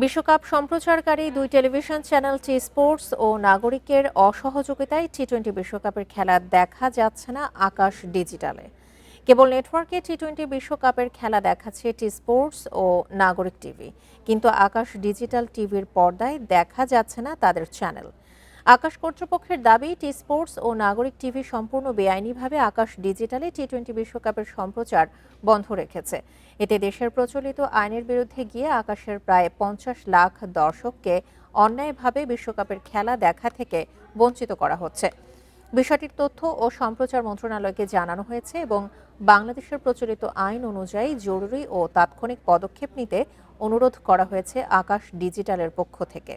বিশ্বকাপ সম্প্রচারকারী দুই television channel T Sports ও নাগরিকের অসহযোগিতায় টি-20 বিশ্বকাপের খেলা দেখা যাচ্ছে না আকাশ ডিজিটালে। কেবল নেটওয়ার্কে টি-20 বিশ্বকাপের খেলা দেখাচ্ছে টি স্পোর্টস ও নাগরিক টিভি, কিন্তু আকাশ ডিজিটাল টিভির পর্দায় দেখা যাচ্ছে না তাদের চ্যানেল। আকাশ কর্তৃপক্ষের দাবি, টি স্পোর্টস ও নাগরিক টিভি সম্পূর্ণ বেআইনিভাবে আকাশ ডিজিটালে টি-20 বিশ্বকাপের সম্প্রচার বন্ধ রেখেছে। এতে দেশের প্রচলিত আইনের বিরুদ্ধে গিয়ে আকাশের প্রায় 50 লাখ দর্শককে অন্যায়ভাবে বিশ্বকাপের খেলা দেখা থেকে বঞ্চিত করা হচ্ছে। বিষয়টির তথ্য ও সম্প্রচার মন্ত্রণালয়কে জানানো হয়েছে এবং বাংলাদেশের প্রচলিত আইন অনুযায়ী জরুরি ও তাৎক্ষণিক পদক্ষেপ নিতে অনুরোধ করা হয়েছে আকাশ ডিজিটালের পক্ষ থেকে।